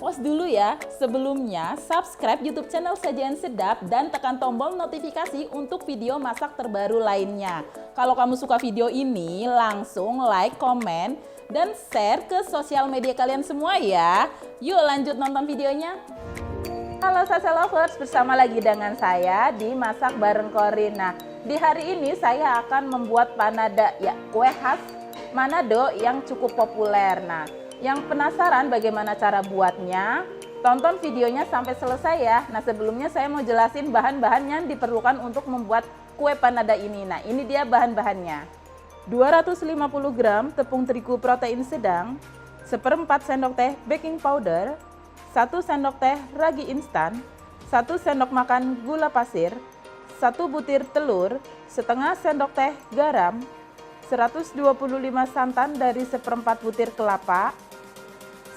Awas dulu ya, sebelumnya subscribe YouTube channel Sajian Sedap dan tekan tombol notifikasi untuk video masak terbaru lainnya. Kalau kamu suka video ini, langsung like, komen, dan share ke sosial media kalian semua ya. Yuk lanjut nonton videonya. Halo Sasa Lovers, bersama lagi dengan saya di Masak Bareng Corin. Nah, di hari ini saya akan membuat panada, ya kue khas Manado yang cukup populer. Nah, yang penasaran bagaimana cara buatnya? Tonton videonya sampai selesai ya. Nah, sebelumnya saya mau jelasin bahan-bahan yang diperlukan untuk membuat kue panada ini. Nah, ini dia bahan-bahannya. 250 gram tepung terigu protein sedang, 1/4 sendok teh baking powder, 1 sendok teh ragi instan, 1 sendok makan gula pasir, 1 butir telur, setengah sendok teh garam, 125 santan dari 1/4 butir kelapa,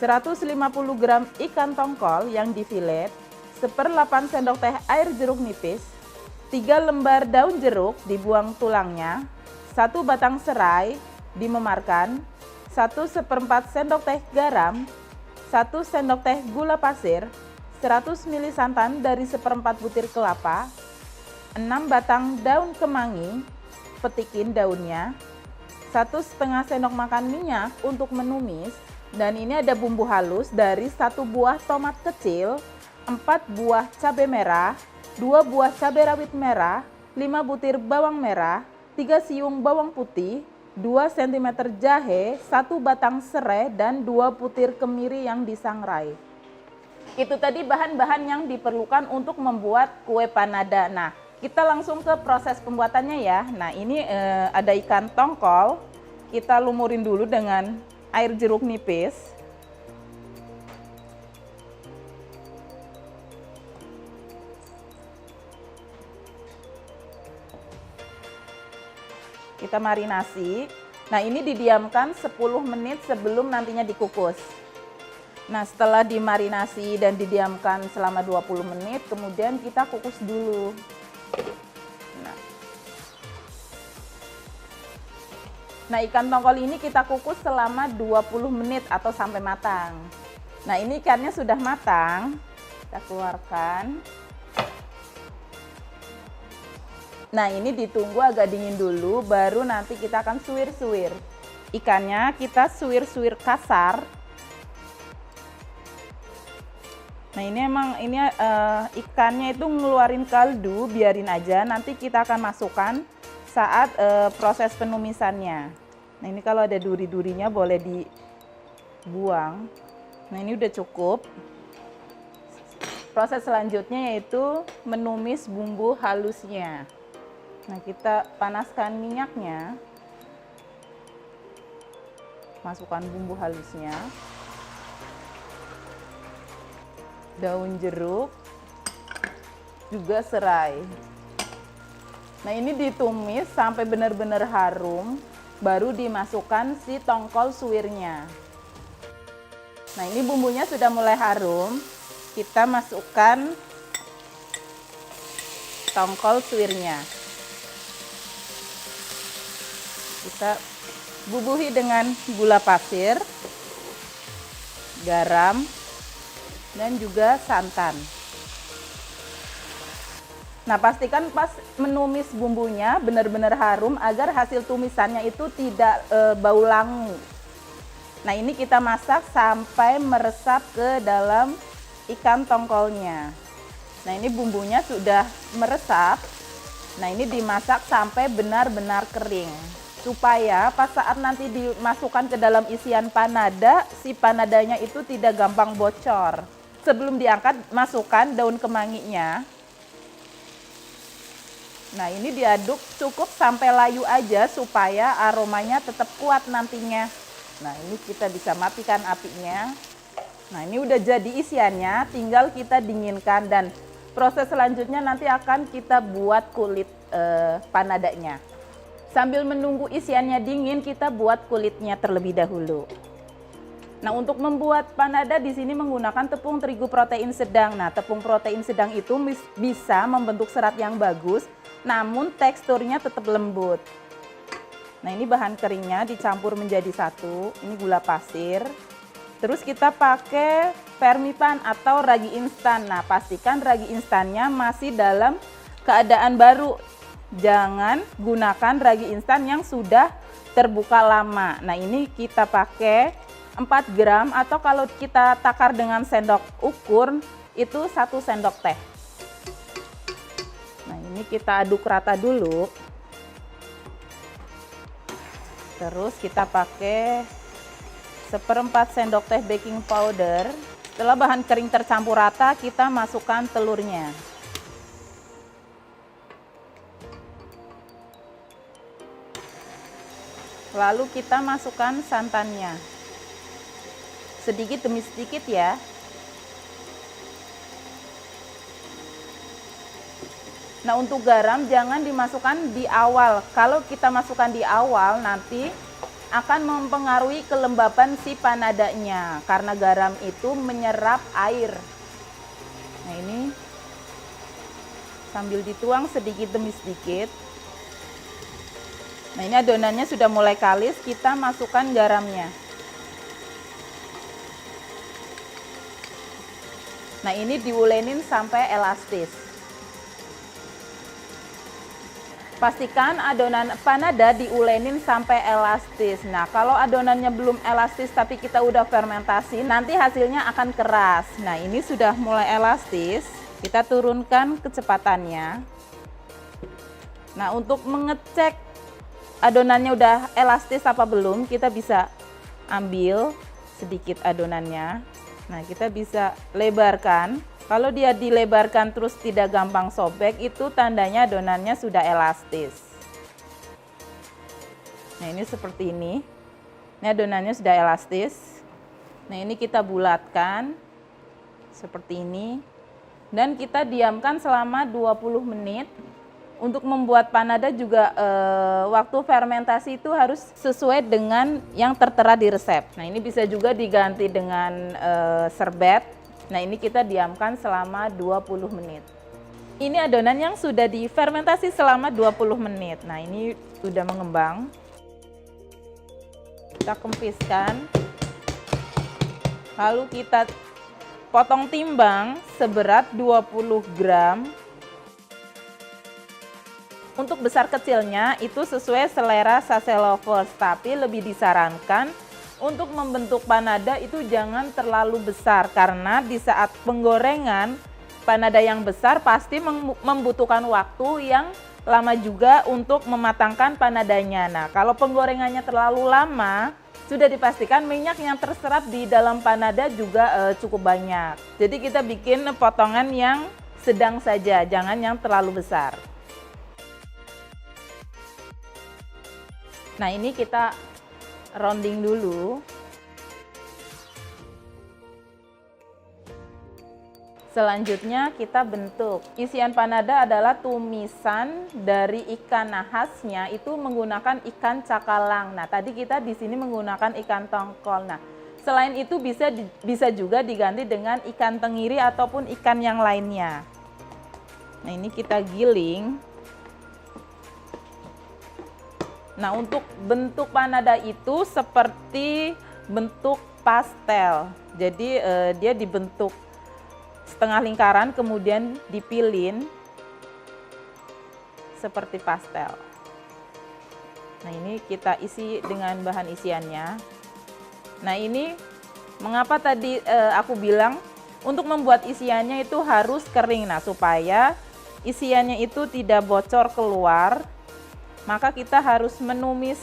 150 gram ikan tongkol yang difilet, 1/8 sendok teh air jeruk nipis, 3 lembar daun jeruk dibuang tulangnya, 1 batang serai dimemarkan, 1/4 sendok teh garam, 1 sendok teh gula pasir, 100 ml santan dari 1/4 butir kelapa, 6 batang daun kemangi, petikin daunnya, 1,5 sendok makan minyak untuk menumis, dan ini ada bumbu halus dari 1 buah tomat kecil, 4 buah cabai merah, 2 buah cabai rawit merah, 5 butir bawang merah, 3 siung bawang putih, 2 cm jahe, 1 batang serai, dan 2 butir kemiri yang disangrai. Itu tadi bahan-bahan yang diperlukan untuk membuat kue panada. Nah, kita langsung ke proses pembuatannya ya. Nah, ini ada ikan tongkol, kita lumurin dulu dengan air jeruk nipis. Kita marinasi. Nah, ini didiamkan 10 menit sebelum nantinya dikukus. Nah, setelah dimarinasi dan didiamkan selama 20 menit, kemudian kita kukus dulu. Nah, ikan tongkol ini kita kukus selama 20 menit atau sampai matang. Nah, ini ikannya sudah matang. Kita keluarkan. Nah, ini ditunggu agak dingin dulu, baru nanti kita akan suwir-suwir. Ikannya kita suwir-suwir kasar. Nah, ini emang ikannya itu ngeluarin kaldu, biarin aja. Nanti kita akan masukkan saat proses penumisannya. Nah, ini kalau ada duri-durinya boleh dibuang. Nah, ini udah cukup. Proses selanjutnya yaitu menumis bumbu halusnya. Nah, kita panaskan minyaknya. Masukkan bumbu halusnya. Daun jeruk, juga serai. Nah, ini ditumis sampai benar-benar harum, baru dimasukkan si tongkol suwirnya. Nah, ini bumbunya sudah mulai harum, kita masukkan tongkol suwirnya. Kita bubuhi dengan gula pasir, garam, dan juga santan. Nah, pastikan pas menumis bumbunya benar-benar harum agar hasil tumisannya itu tidak bau langu. Nah, ini kita masak sampai meresap ke dalam ikan tongkolnya. Nah, ini bumbunya sudah meresap. Nah, ini dimasak sampai benar-benar kering. Supaya pas saat nanti dimasukkan ke dalam isian panada, si panadanya itu tidak gampang bocor. Sebelum diangkat, masukkan daun kemanginya. Nah, ini diaduk cukup sampai layu aja supaya aromanya tetap kuat nantinya. Nah, ini kita bisa matikan apinya. Nah, ini udah jadi isiannya, tinggal kita dinginkan, dan proses selanjutnya nanti akan kita buat kulit panadanya. Sambil menunggu isiannya dingin, kita buat kulitnya terlebih dahulu. Nah, untuk membuat panada di sini menggunakan tepung terigu protein sedang. Nah, tepung protein sedang itu bisa membentuk serat yang bagus, namun teksturnya tetap lembut. Nah, ini bahan keringnya dicampur menjadi satu. Ini gula pasir. Terus kita pakai Vermipan atau ragi instan. Nah, pastikan ragi instannya masih dalam keadaan baru. Jangan gunakan ragi instan yang sudah terbuka lama. Nah, ini kita pakai 4 gram atau kalau kita takar dengan sendok ukur itu 1 sendok teh. Nah, ini kita aduk rata dulu. Terus kita pakai 1/4 sendok teh baking powder. Setelah bahan kering tercampur rata, kita masukkan telurnya. Lalu kita masukkan santannya. Sedikit demi sedikit ya. Nah, untuk garam jangan dimasukkan di awal. Kalau kita masukkan di awal nanti akan mempengaruhi kelembapan si panadanya karena garam itu menyerap air. Nah, ini sambil dituang sedikit demi sedikit. Nah, ini adonannya sudah mulai kalis, kita masukkan garamnya. Nah, ini diulenin sampai elastis. Pastikan adonan panada diulenin sampai elastis. Nah, kalau adonannya belum elastis tapi kita udah fermentasi, nanti hasilnya akan keras. Nah, ini sudah mulai elastis, kita turunkan kecepatannya. Nah, untuk mengecek adonannya udah elastis apa belum, kita bisa ambil sedikit adonannya. Nah, kita bisa lebarkan. Kalau dia dilebarkan terus tidak gampang sobek, itu tandanya adonannya sudah elastis. Nah, ini seperti ini. Ini adonannya sudah elastis. Nah, ini kita bulatkan seperti ini. Dan kita diamkan selama 20 menit. Untuk membuat panada juga waktu fermentasi itu harus sesuai dengan yang tertera di resep. Nah, ini bisa juga diganti dengan serbet. Nah, ini kita diamkan selama 20 menit. Ini adonan yang sudah difermentasi selama 20 menit. Nah, ini sudah mengembang. Kita kempiskan. Lalu kita potong timbang seberat 20 gram. Untuk besar kecilnya itu sesuai selera sase lovers, tapi lebih disarankan untuk membentuk panada itu jangan terlalu besar karena di saat penggorengan panada yang besar pasti membutuhkan waktu yang lama juga untuk mematangkan panadanya. Nah, kalau penggorengannya terlalu lama, sudah dipastikan minyak yang terserap di dalam panada juga cukup banyak. Jadi kita bikin potongan yang sedang saja, jangan yang terlalu besar. Nah, ini kita rounding dulu. Selanjutnya kita bentuk. Isian panada adalah tumisan dari ikan. Nah, khasnya itu menggunakan ikan cakalang. Nah, tadi kita di sini menggunakan ikan tongkol. Nah, selain itu bisa juga diganti dengan ikan tenggiri ataupun ikan yang lainnya. Nah, ini kita giling. Nah, untuk bentuk panada itu seperti bentuk pastel. Jadi dia dibentuk setengah lingkaran kemudian dipilin seperti pastel. Nah, ini kita isi dengan bahan isiannya. Nah, ini mengapa tadi aku bilang untuk membuat isiannya itu harus kering. Nah, supaya isiannya itu tidak bocor keluar, maka kita harus menumis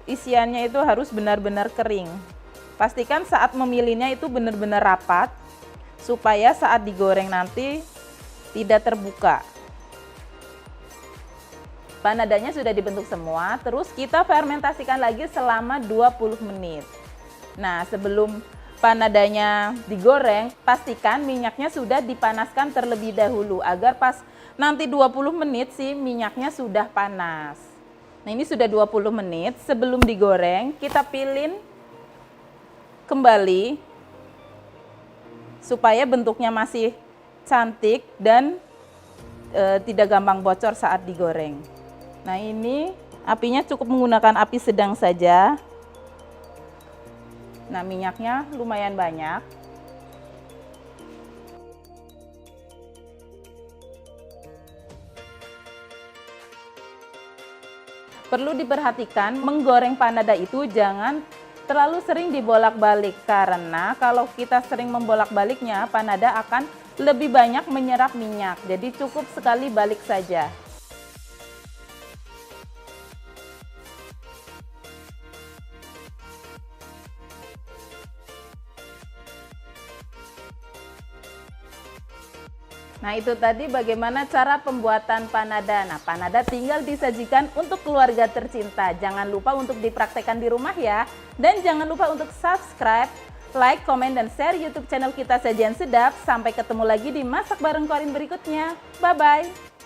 isiannya itu harus benar-benar kering. Pastikan saat memilihnya itu benar-benar rapat supaya saat digoreng nanti tidak terbuka. Panadanya sudah dibentuk semua, terus kita fermentasikan lagi selama 20 menit. Nah, sebelum panadanya digoreng, pastikan minyaknya sudah dipanaskan terlebih dahulu agar pas nanti 20 menit sih minyaknya sudah panas. Nah, ini sudah 20 menit. Sebelum digoreng, kita pilin kembali supaya bentuknya masih cantik dan tidak gampang bocor saat digoreng. Nah, ini apinya cukup menggunakan api sedang saja. Nah, minyaknya lumayan banyak. Perlu diperhatikan, menggoreng panada itu jangan terlalu sering dibolak-balik, karena kalau kita sering membolak-baliknya, panada akan lebih banyak menyerap minyak. Jadi cukup sekali balik saja. Nah, itu tadi bagaimana cara pembuatan panada. Nah, panada tinggal disajikan untuk keluarga tercinta. Jangan lupa untuk dipraktekkan di rumah ya. Dan jangan lupa untuk subscribe, like, komen, dan share YouTube channel kita Sajian Sedap. Sampai ketemu lagi di Masak Bareng Corin berikutnya. Bye-bye.